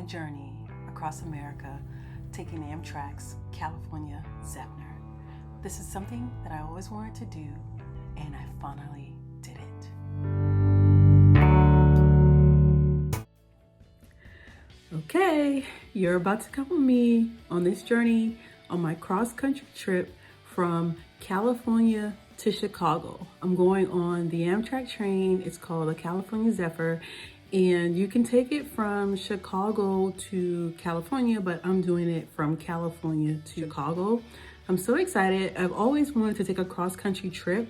my journey across America, taking Amtrak's California Zephyr. This is something that I always wanted to do, and I finally did it. Okay, you're about to come with me on this journey on my cross-country trip from California to Chicago. I'm going on the Amtrak train. It's called the California Zephyr, and you can take it from Chicago to California, but I'm doing it from California to Chicago. I'm so excited. I've always wanted to take a cross-country trip,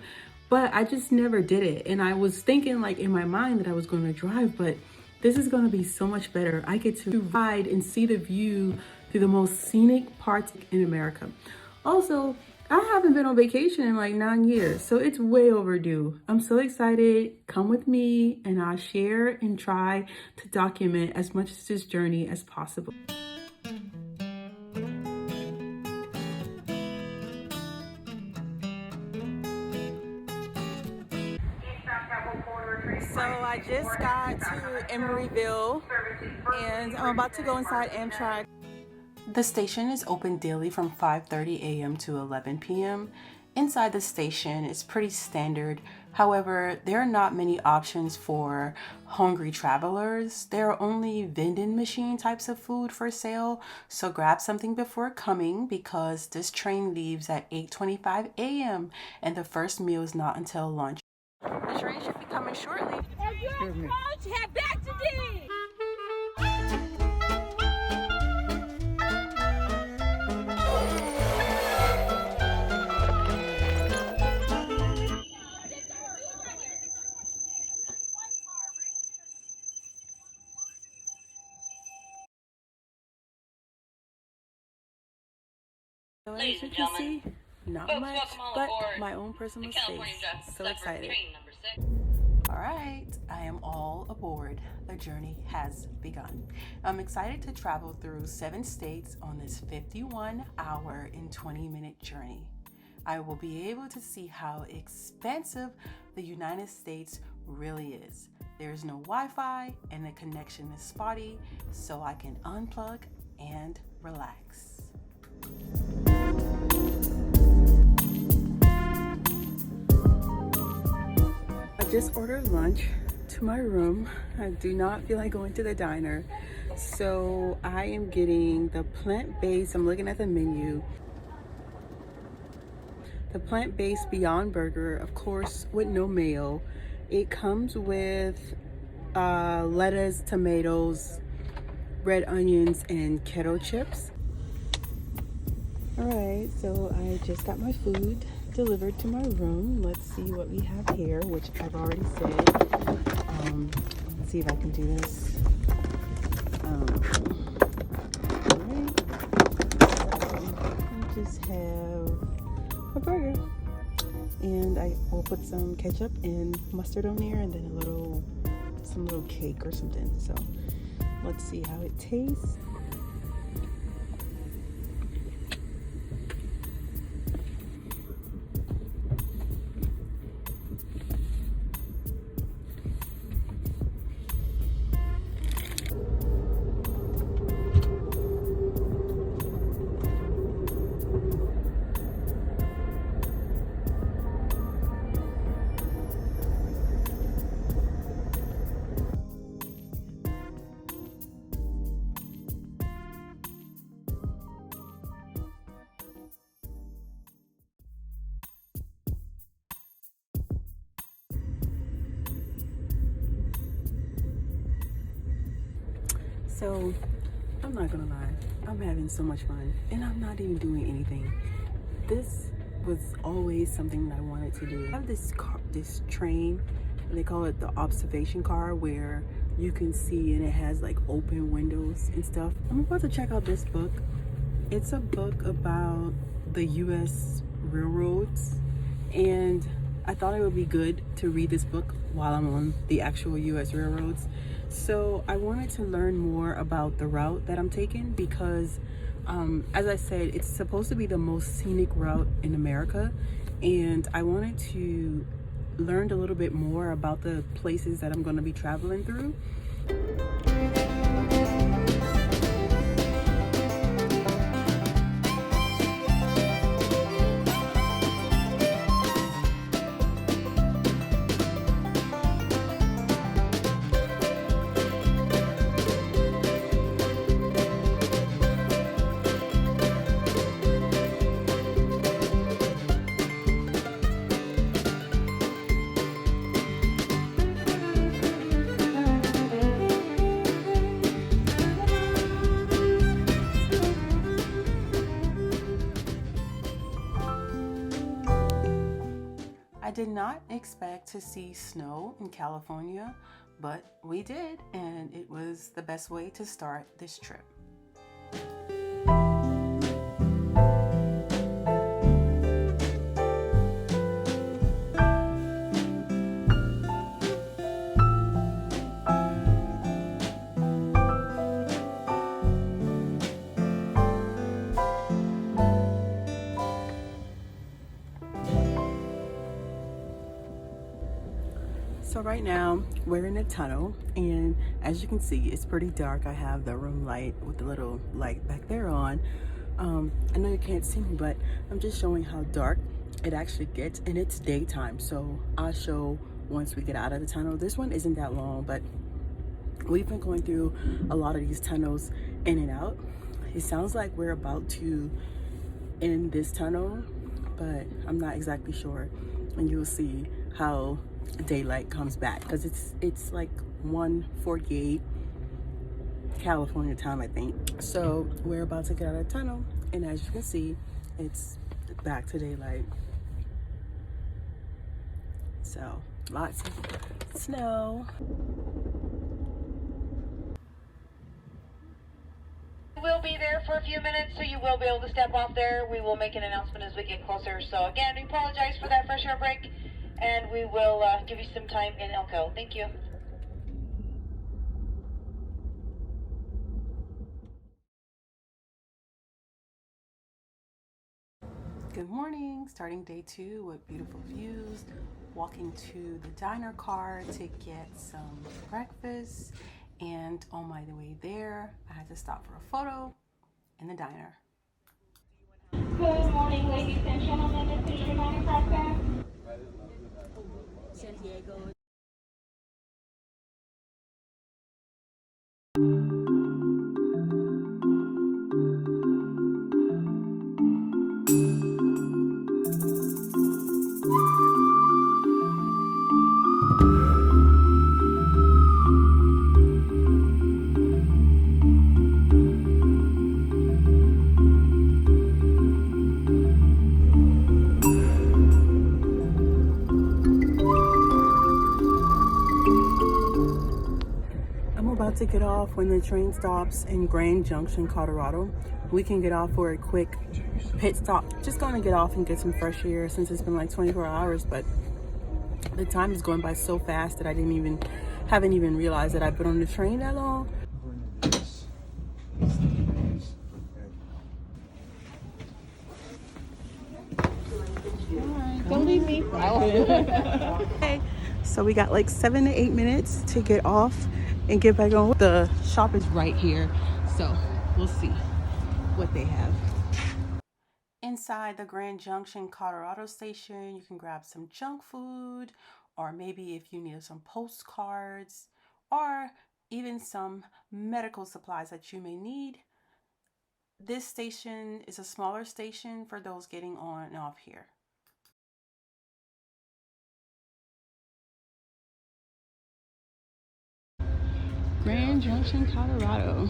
but I just never did it. And I was thinking like in my mind that I was going to drive, but this is going to be so much better. I get to ride and see the view through the most scenic parts in America. Also, I haven't been on vacation in like 9 years, so it's way overdue. I'm so excited. Come with me and I'll share and try to document as much of this journey as possible. So I just got to Emeryville and I'm about to go inside Amtrak. The station is open daily from 5:30 a.m. to 11 p.m. Inside the station is pretty standard. However, there are not many options for hungry travelers. There are only vending machine types of food for sale, so grab something before coming because this train leaves at 8:25 a.m. and the first meal is not until lunch. The train should be coming shortly. Excuse me. Head back today. So as you can see, not much, but my own personal space. So excited. Alright, I am all aboard. The journey has begun. I'm excited to travel through 7 states on this 51-hour and 20-minute journey. I will be able to see how expensive the United States really is. There's no Wi-Fi and the connection is spotty, so I can unplug and relax. I just ordered lunch to my room. I do not feel like going to the diner, so I am getting the plant-based, I'm looking at the menu, the plant-based Beyond Burger, of course, with no mayo. It comes with lettuce, tomatoes, red onions, and keto chips. Alright, so I just got my food delivered to my room. Let's see what we have here, which I've already said. Let's see if I can do this. Alright, so I just have a burger, and I will put some ketchup and mustard on there, and then some little cake or something. So let's see how it tastes. So, I'm not gonna lie, I'm having so much fun, and I'm not even doing anything. This was always something that I wanted to do. I have this train, and they call it the observation car, where you can see and it has like open windows and stuff. I'm about to check out this book. It's a book about the US railroads, and I thought it would be good to read this book while I'm on the actual US railroads. So I wanted to learn more about the route that I'm taking because as I said, it's supposed to be the most scenic route in America, and I wanted to learn a little bit more about the places that I'm going to be traveling through. I did not expect to see snow in California, but we did, and it was the best way to start this trip. So right now we're in a tunnel, and as you can see, it's pretty dark. I have the room light with the little light back there on. I know you can't see me, but I'm just showing how dark it actually gets, and it's daytime. So I'll show once we get out of the tunnel. This one isn't that long, but we've been going through a lot of these tunnels in and out. It sounds like we're about to end this tunnel, but I'm not exactly sure, and you'll see how daylight comes back, because it's like 1:48 California time, I think. So we're about to get out of the tunnel, and as you can see, it's back to daylight. So lots of snow. We'll be there for a few minutes, so you will be able to step off there. We will make an announcement as we get closer. So again, we apologize for that fresh air break, and we will give you some time in Elko. Thank you. Good morning, starting day 2 with beautiful views, walking to the diner car to get some breakfast, and on my way there, I had to stop for a photo in the diner. Good morning, ladies and gentlemen. This is your 9 o'clock back. San Diego. To get off when the train stops in Grand Junction, Colorado. We can get off for a quick pit stop. Just gonna get off and get some fresh air since it's been like 24 hours, but the time is going by so fast that I haven't even realized that I've been on the train that long. Don't leave me. Okay, so we got like 7 to 8 minutes to get off and get back on. The shop is right here, so we'll see what they have. Inside the Grand Junction, Colorado station, you can grab some junk food, or maybe if you need some postcards, or even some medical supplies that you may need. This station is a smaller station for those getting on and off here. Grand Junction, Colorado.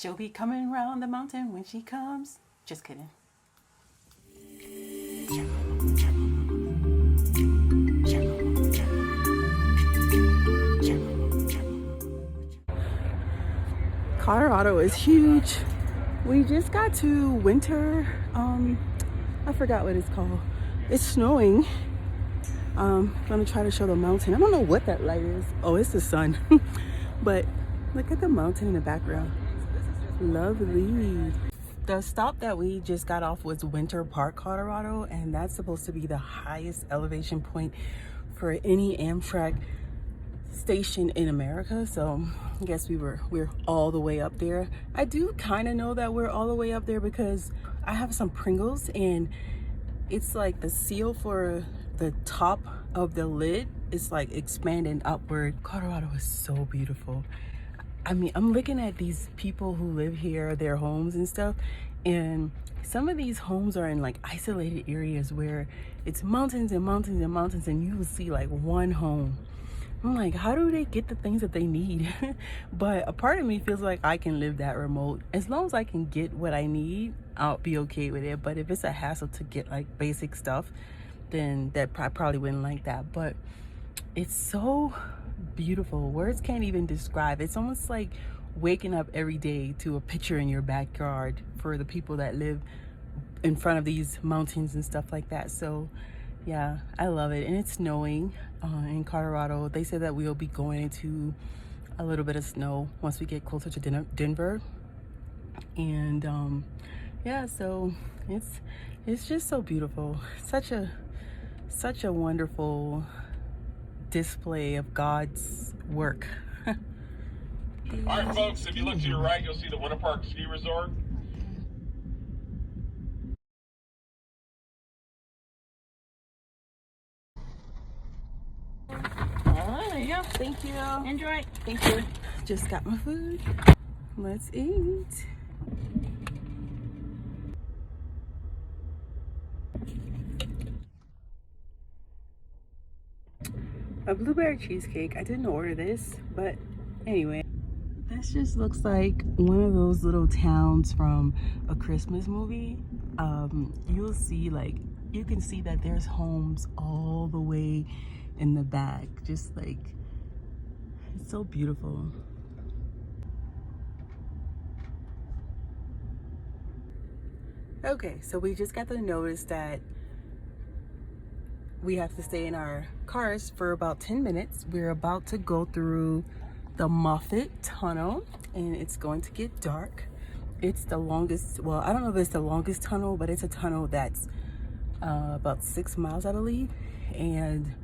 She'll be coming round the mountain when she comes. Just kidding. Colorado is huge. We just got to winter. I forgot what it's called. It's snowing. I'm gonna try to show the mountain. I don't know what that light is. Oh, it's the sun. But look at the mountain in the background. Lovely. The stop that we just got off was Winter Park, Colorado, and that's supposed to be the highest elevation point for any Amtrak station in America. So I guess we're all the way up there. I do kind of know that we're all the way up there because I have some Pringles and it's like the seal for the top of the lid is like expanding upward. Colorado is so beautiful. I mean, I'm looking at these people who live here, their homes and stuff, and some of these homes are in like isolated areas where it's mountains and mountains and mountains, and you will see like one home. I'm like, how do they get the things that they need? But a part of me feels like I can live that remote. As long as I can get what I need, I'll be okay with it. But if it's a hassle to get like basic stuff, then that I probably wouldn't like that. But it's so beautiful. Words can't even describe. It's almost like waking up every day to a picture in your backyard for the people that live in front of these mountains and stuff like that. So yeah, I love it. And it's snowing in Colorado. They said that we'll be going into a little bit of snow once we get closer to Denver. And yeah, so it's just so beautiful. Such a wonderful display of God's work. All right, folks, if you look to your right, you'll see the Winter Park Ski Resort. Yeah, thank you. Enjoy. Thank you. Just got my food. Let's eat. A blueberry cheesecake. I didn't order this, but anyway. This just looks like one of those little towns from a Christmas movie. You'll see, like, you can see that there's homes all the way in the back. Just like, it's so beautiful. Okay, so we just got the notice that we have to stay in our cars for about 10 minutes. We're about to go through the Moffat Tunnel and it's going to get dark. It's the longest, well, I don't know if it's the longest tunnel, but it's a tunnel that's about 6 miles, I believe. And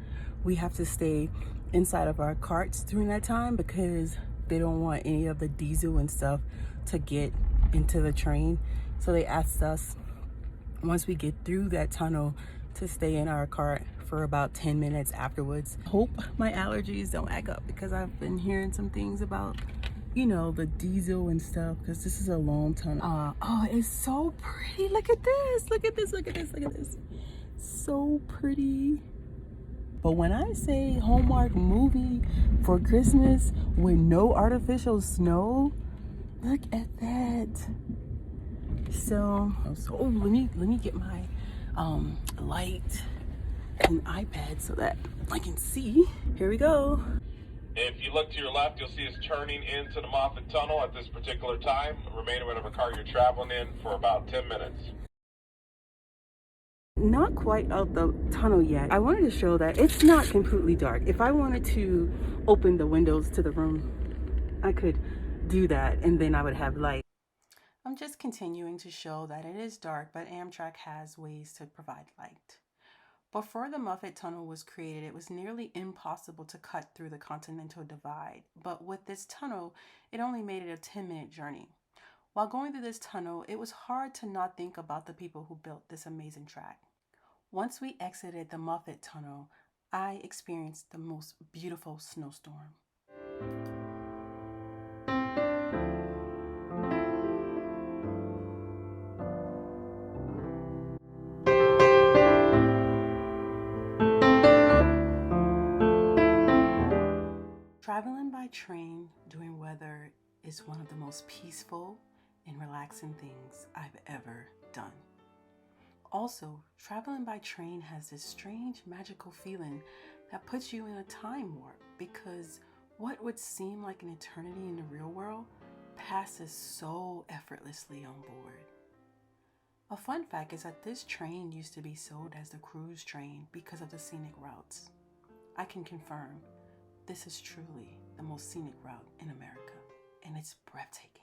we have to stay inside of our carts during that time because they don't want any of the diesel and stuff to get into the train. So they asked us, once we get through that tunnel, to stay in our cart for about 10 minutes afterwards. Hope my allergies don't act up because I've been hearing some things about, you know, the diesel and stuff, because this is a long tunnel. Oh, it's so pretty. Look at this. Look at this. Look at this. Look at this. So pretty. But when I say Hallmark movie for Christmas with no artificial snow, look at that. So oh, let me get my light and iPad so that I can see. Here we go. If you look to your left, you'll see us turning into the Moffat Tunnel at this particular time. Remain in whatever car you're traveling in for about 10 minutes. Not quite out the tunnel yet. I wanted to show that it's not completely dark. If I wanted to open the windows to the room, I could do that and then I would have light. I'm just continuing to show that it is dark, but Amtrak has ways to provide light. Before the Moffat Tunnel was created, it was nearly impossible to cut through the Continental Divide. But with this tunnel, it only made it a 10-minute journey. While going through this tunnel, it was hard to not think about the people who built this amazing track. Once we exited the Moffat Tunnel, I experienced the most beautiful snowstorm. Traveling by train during weather is one of the most peaceful and relaxing things I've ever done. Also, traveling by train has this strange magical feeling that puts you in a time warp because what would seem like an eternity in the real world passes so effortlessly on board. A fun fact is that this train used to be sold as the cruise train because of the scenic routes. I can confirm this is truly the most scenic route in America, and it's breathtaking.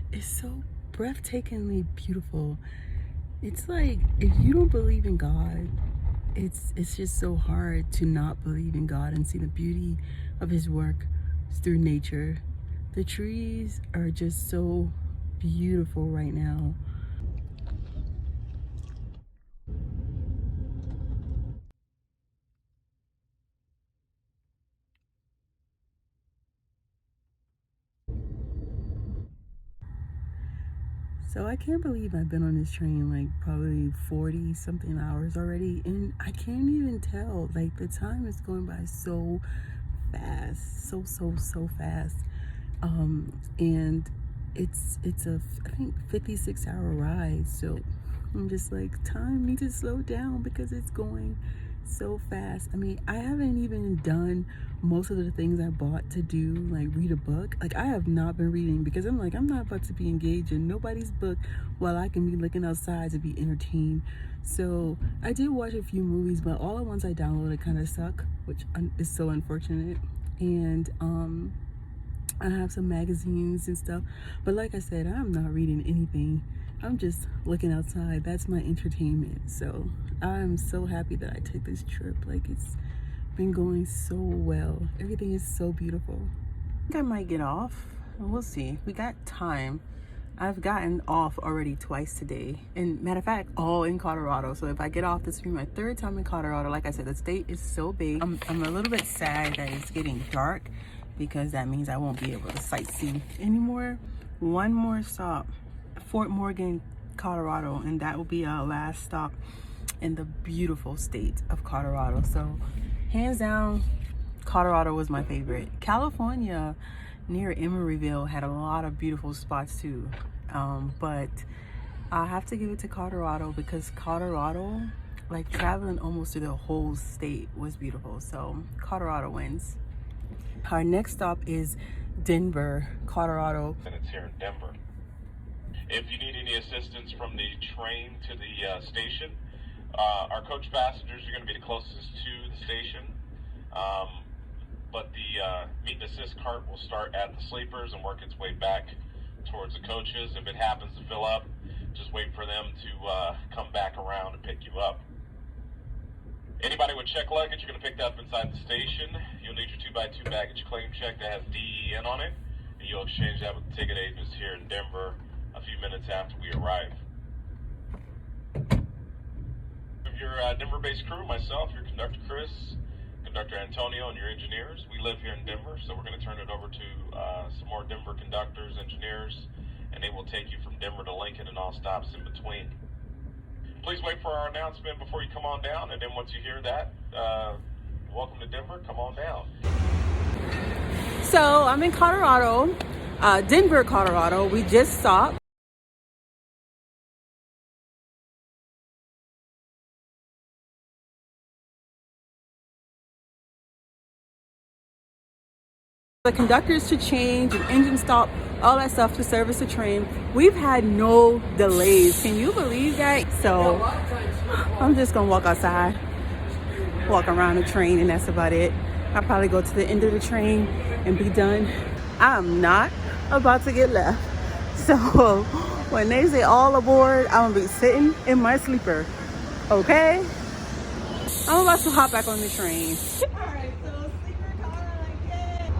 It's so breathtakingly beautiful. It's like if you don't believe in God, it's just so hard to not believe in God and see the beauty of his work through nature. The trees are just so beautiful right now. So I can't believe I've been on this train like probably 40 something hours already, and I can't even tell. Like the time is going by so fast, so fast. And it's a I think 56-hour ride. So I'm just like, time needs to slow down because it's going so fast. I mean, I haven't even done most of the things I bought to do, like read a book. Like I have not been reading because I'm like, I'm not about to be engaged in nobody's book while I can be looking outside to be entertained. So I did watch a few movies, but all the ones I downloaded kind of suck, which is so unfortunate. And I have some magazines and stuff, but like I said, I'm not reading anything. I'm just looking outside. That's my entertainment. So I'm so happy that I took this trip. Like it's been going so well. Everything is so beautiful. I think I might get off. We'll see. We got time. I've gotten off already twice today, and matter of fact, all in Colorado. So if I get off, this will be my third time in Colorado. Like I said, the state is so big. I'm a little bit sad that it's getting dark because that means I won't be able to sightsee anymore. One more stop, Fort Morgan, Colorado, and that will be our last stop in the beautiful state of Colorado. So hands down, Colorado was my favorite. California near Emeryville had a lot of beautiful spots too, but I have to give it to Colorado because Colorado, like traveling almost through the whole state, was beautiful. So Colorado wins. Our next stop is Denver, Colorado. And it's here in Denver. If you need any assistance from the train to the station, our coach passengers are going to be the closest to the station. But the meet and assist cart will start at the sleepers and work its way back towards the coaches. If it happens to fill up, just wait for them to come back around and pick you up. Anybody with check luggage, you're going to pick that up inside the station. You'll need your 2x2 baggage claim check that has DEN on it, and you'll exchange that with the ticket agents here in Denver a few minutes after we arrive. Of your Denver-based crew, myself, your conductor Chris, Conductor Antonio, and your engineers, we live here in Denver, so we're going to turn it over to some more Denver conductors, engineers, and they will take you from Denver to Lincoln and all stops in between. Please wait for our announcement before you come on down, and then once you hear that, welcome to Denver, come on down. So I'm in Colorado, Denver, Colorado. We just stopped. the conductors to change, an engine stop, all that stuff to service the train. We've had no delays. Can you believe that? So I'm just gonna walk outside, walk around the train, and that's about it. I'll probably go to the end of the train and be done. I'm not about to get left. So when they say all aboard, I'm gonna be sitting in my sleeper. Okay? I'm about to hop back on the train. All right, so sleeper car, yay!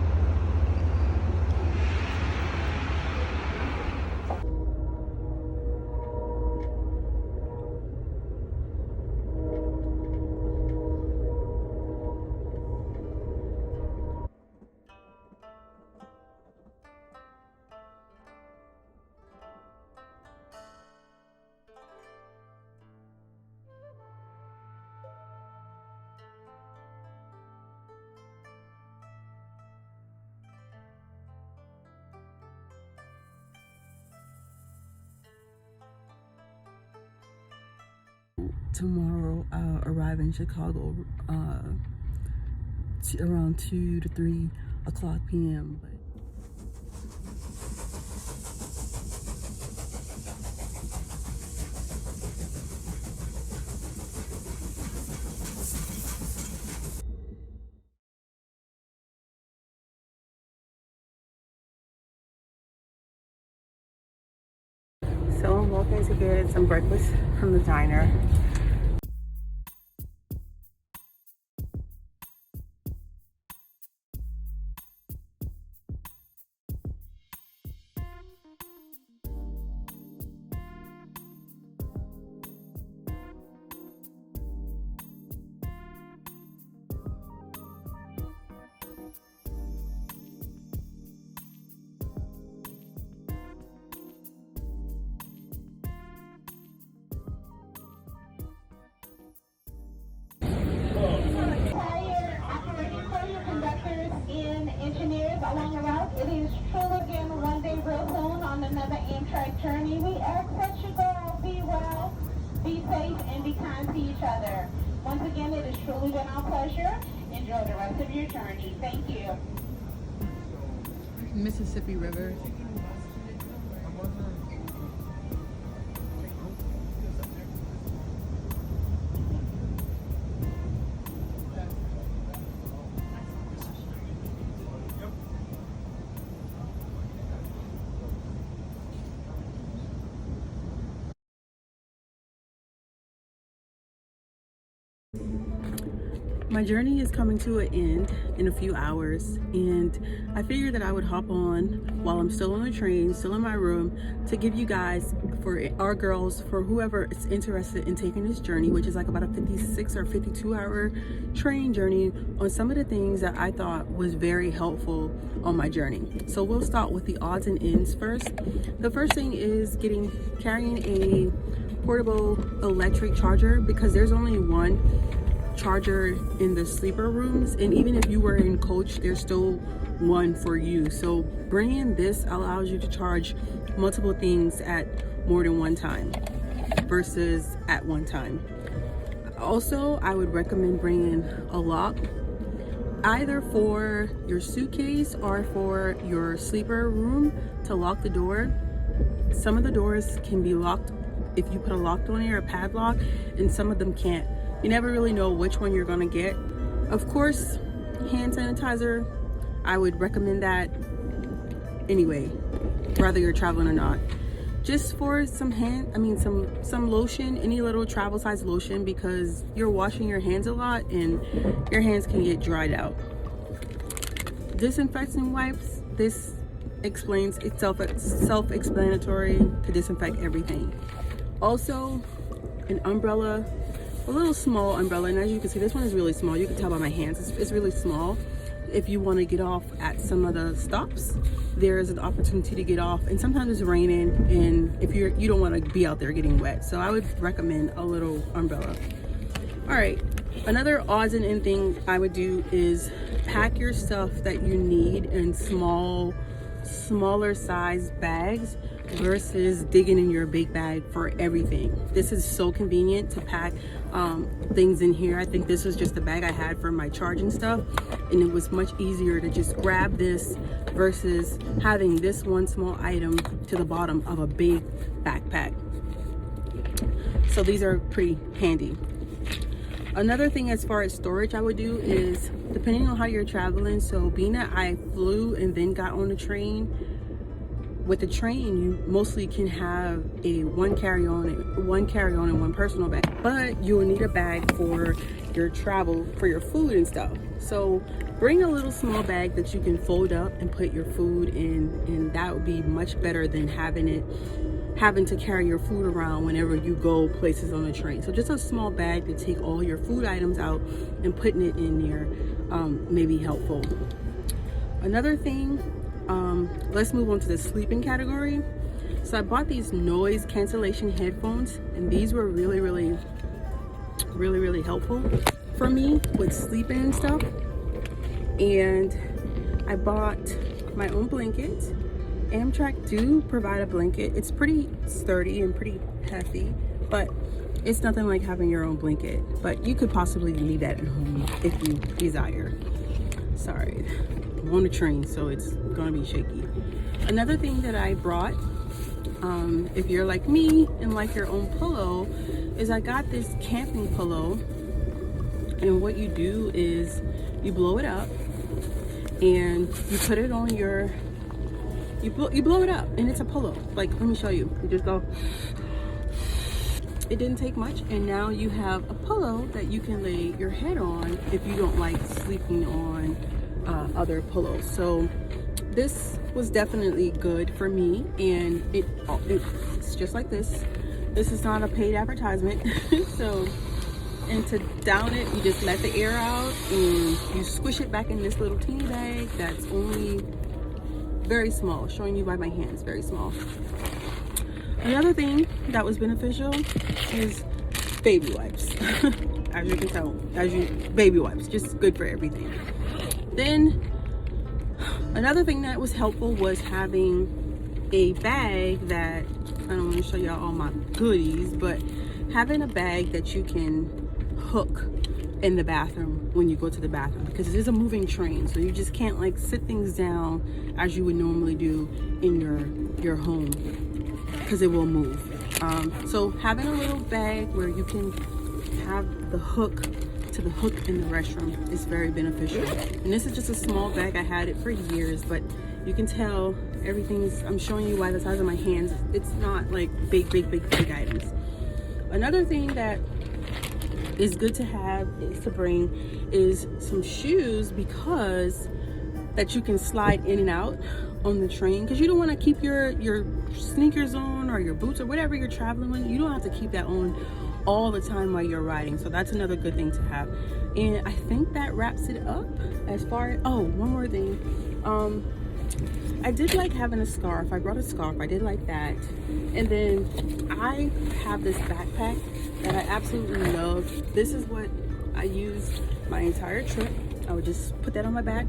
Tomorrow I'll arrive in Chicago around 2 to 3 o'clock p.m. So I'm walking to get some breakfast from the diner. Engineers along the route. It is truly again one day real soon on another Amtrak journey. We ask that you go be well, be safe, and be kind to each other. Once again, it has truly been our pleasure. Enjoy the rest of your journey. Thank you. Mississippi River. My journey is coming to an end in a few hours, and I figured that I would hop on while I'm still on the train, still in my room, to give you guys, for our girls, for whoever is interested in taking this journey, which is like about a 56 or 52 hour train journey, on some of the things that I thought was very helpful on my journey. So we'll start with the odds and ends first. The first thing is carrying a portable electric charger, because there's only one charger in the sleeper rooms, and even if you were in coach, there's still one for you. So bringing this allows you to charge multiple things at more than one time versus at one time. Also, I would recommend bringing a lock, either for your suitcase or for your sleeper room, to lock the door. Some of the doors can be locked if you put a lock on it or a padlock, and some of them can't. You never really know which one you're gonna get. Of course, hand sanitizer, I would recommend that anyway, whether you're traveling or not. Just for some some lotion, any little travel size lotion, because you're washing your hands a lot and your hands can get dried out. Disinfecting wipes, this explains itself, self-explanatory, to disinfect everything. Also, an umbrella, a little small umbrella, and as you can see, this one is really small. You can tell by my hands, it's really small. If you want to get off at some of the stops, there is an opportunity to get off, and sometimes it's raining, and if you don't want to be out there getting wet, so I would recommend a little umbrella. All right, another odds and end thing I would do is pack your stuff that you need in smaller size bags, versus digging in your big bag for everything. This is so convenient to pack things in here. I think this was just the bag I had for my charging stuff, and it was much easier to just grab this versus having this one small item to the bottom of a big backpack. So these are pretty handy. Another thing as far as storage I would do is, depending on how you're traveling, so being that I flew and then got on the train, with the train you mostly can have a one carry-on and one personal bag, but you will need a bag for your travel, for your food and stuff. So bring a little small bag that you can fold up and put your food in, and that would be much better than having to carry your food around whenever you go places on the train. So just a small bag to take all your food items out and putting it in there may be helpful. Another thing, let's move on to the sleeping category. So I bought these noise cancellation headphones, and these were really helpful for me with sleeping and stuff. And I bought my own blanket. Amtrak do provide a blanket. It's pretty sturdy and pretty hefty, but it's nothing like having your own blanket. But you could possibly need that at home if you desire. Sorry, I'm on the train, so it's gonna be shaky. Another thing that I brought, if you're like me and like your own pillow, is I got this camping pillow. And what you do is you blow it up and you put it on your, you blow it up, and it's a pillow. Like, let me show you. You just go. It didn't take much, and now you have a pillow that you can lay your head on if you don't like sleeping on other pillows. So this was definitely good for me, and it's just like this. This is not a paid advertisement. So, and to down it, you just let the air out and you squish it back in this little teeny bag that's only very small, showing you by my hands, very small. Another thing that was beneficial is baby wipes. As you can tell, baby wipes, just good for everything. Then another thing that was helpful was having a bag that, I don't want to show y'all all my goodies, but having a bag that you can hook in the bathroom when you go to the bathroom, because it is a moving train, so you just can't like sit things down as you would normally do in your home, because it will move. So having a little bag where you can have the hook to the hook in the restroom is very beneficial. And this is just a small bag. I had it for years, but you can tell everything's, I'm showing you by the size of my hands, it's not like big items. Another thing that is good to have is to bring is some shoes, because that you can slide in and out on the train, because you don't want to keep your sneakers on or your boots or whatever you're traveling with. You don't have to keep that on all the time while you're riding. So that's another good thing to have. And I think that wraps it up as far as, oh, one more thing. I did like having a scarf. I brought a scarf. I did like that. And then I have this backpack that I absolutely love. This is what I used my entire trip. I would just put that on my back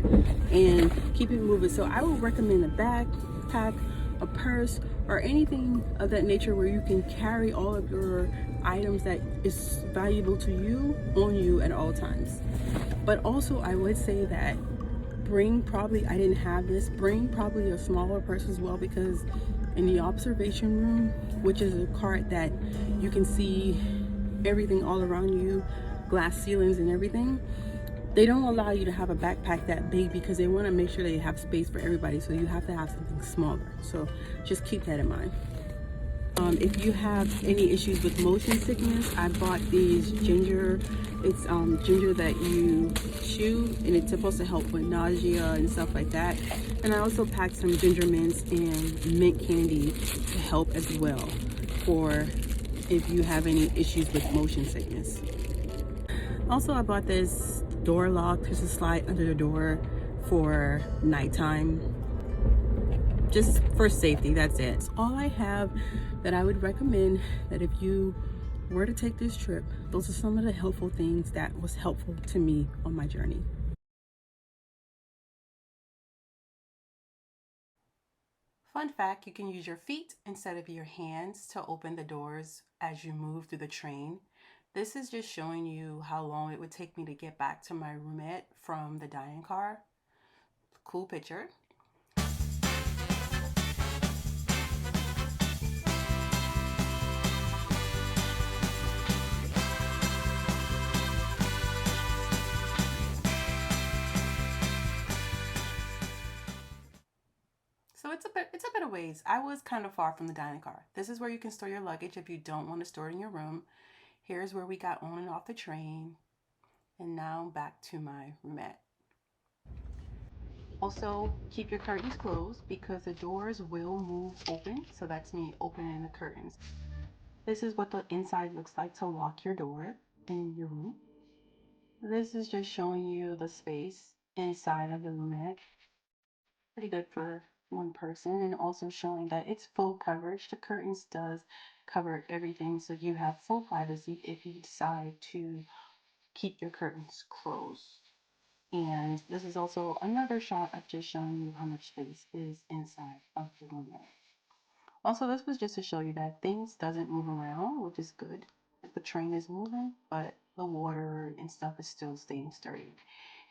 and keep it moving. So I would recommend a backpack, a purse, or anything of that nature where you can carry all of your items that is valuable to you on you at all times. But also I would say that bring probably, I didn't have this, bring probably a smaller purse as well, because in the observation room, which is a cart that you can see everything all around you, glass ceilings and everything, they don't allow you to have a backpack that big because they want to make sure they have space for everybody. So you have to have something smaller. So just keep that in mind. If you have any issues with motion sickness, I bought these ginger. It's ginger that you chew, and it's supposed to help with nausea and stuff like that. And I also packed some ginger mints and mint candy to help as well for if you have any issues with motion sickness. Also, I bought this door lock just to slide under the door for nighttime, just for safety. That's it. It's all I have that I would recommend, that if you were to take this trip, those are some of the helpful things that was helpful to me on my journey. Fun fact, you can use your feet instead of your hands to open the doors as you move through the train. This is just showing you how long it would take me to get back to my roomette from the dining car. Cool picture. So it's a bit of ways. I was kind of far from the dining car. This is where you can store your luggage if you don't want to store it in your room. Here's where we got on and off the train. And now back to my roomette. Also, keep your curtains closed because the doors will move open. So that's me opening the curtains. This is what the inside looks like to lock your door in your room. This is just showing you the space inside of the roomette. Pretty good for one person, and also showing that it's full coverage. The curtains does cover everything, so you have full privacy if you decide to keep your curtains closed. And this is also another shot of just showing you how much space is inside of the room. Also, this was just to show you that things doesn't move around, which is good. The train is moving, but the water and stuff is still staying sturdy.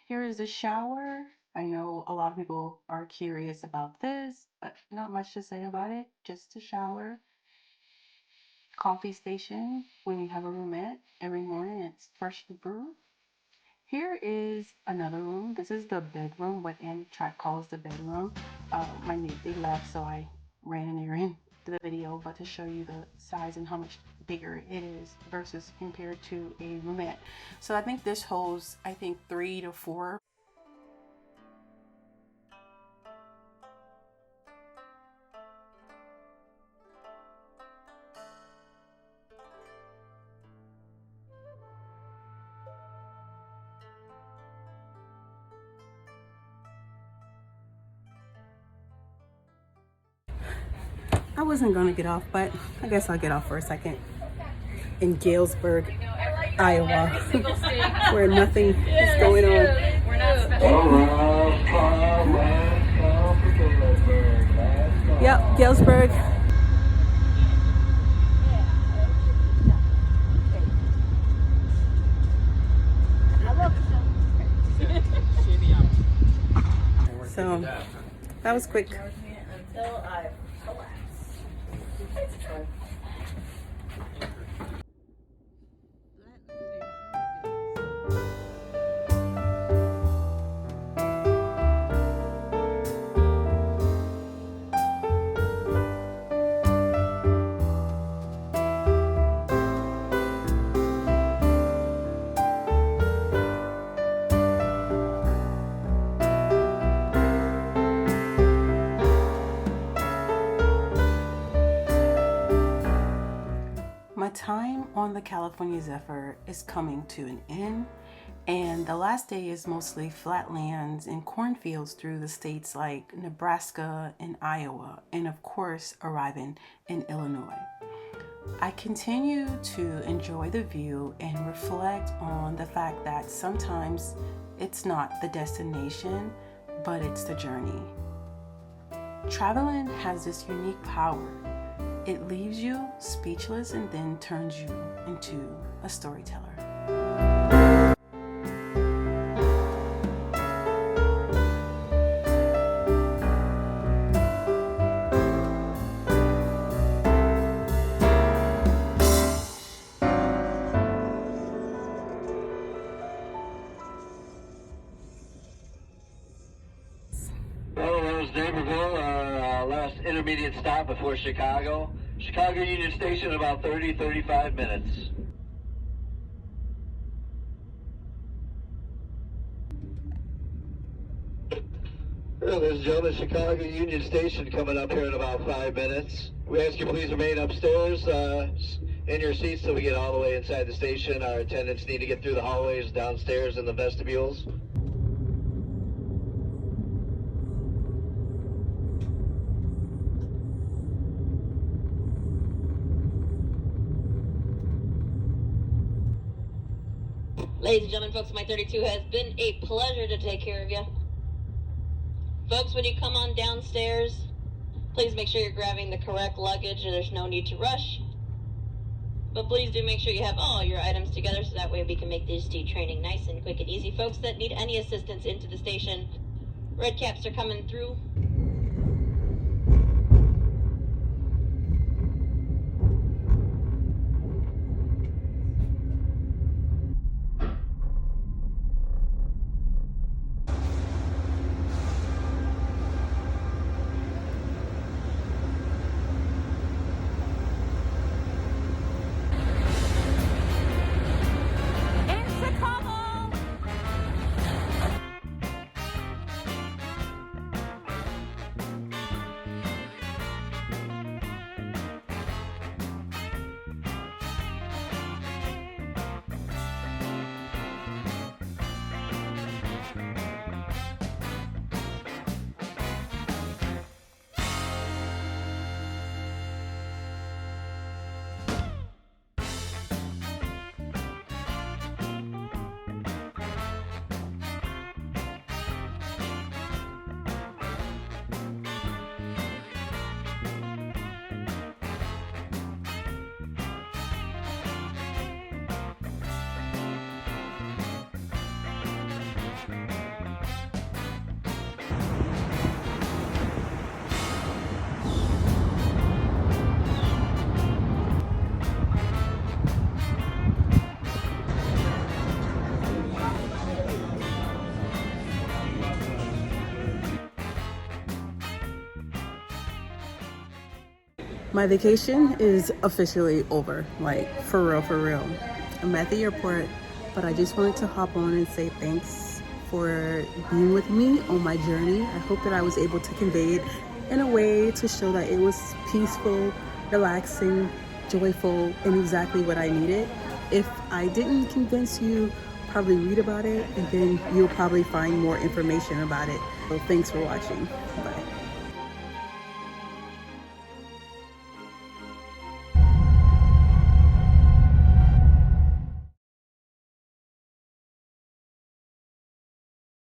Here is the shower. I know a lot of people are curious about this, but not much to say about it. Just a shower. Coffee station when you have a roomette every morning. It's freshly brewed. Here is another room. This is the bedroom, what Amtrak calls the bedroom. They left, so I ran in there in the video, but to show you the size and how much bigger it is versus compared to a roomette. So I think this holds, 3 to 4. I wasn't gonna get off, but I guess I'll get off for a second. In Galesburg, Iowa, where nothing is going on. Yep, Galesburg. So that was quick. Until I collapse. My time on the California Zephyr is coming to an end, and the last day is mostly flatlands and cornfields through the states like Nebraska and Iowa, and of course arriving in Illinois. I continue to enjoy the view and reflect on the fact that sometimes it's not the destination, but it's the journey. Traveling has this unique power. It leaves you speechless and then turns you into a storyteller. Well, that was Naperville, our last intermediate stop before Chicago. Chicago Union Station, about 35 minutes. Well, ladies and gentlemen, Chicago Union Station coming up here in about 5 minutes. We ask you please remain upstairs in your seats till we get all the way inside the station. Our attendants need to get through the hallways downstairs in the vestibules. Ladies and gentlemen, folks, my 32 has been a pleasure to take care of you. Folks, when you come on downstairs Please make sure you're grabbing the correct luggage, and there's no need to rush. But please do make sure you have all your items together so that way we can make this training nice and quick and easy. Folks that need any assistance into the station, red caps are coming through. My vacation is officially over, like for real, for real. I'm at the airport, but I just wanted to hop on and say thanks for being with me on my journey. I hope that I was able to convey it in a way to show that it was peaceful, relaxing, joyful, and exactly what I needed. If I didn't convince you, probably read about it and then you'll probably find more information about it. So thanks for watching. Bye.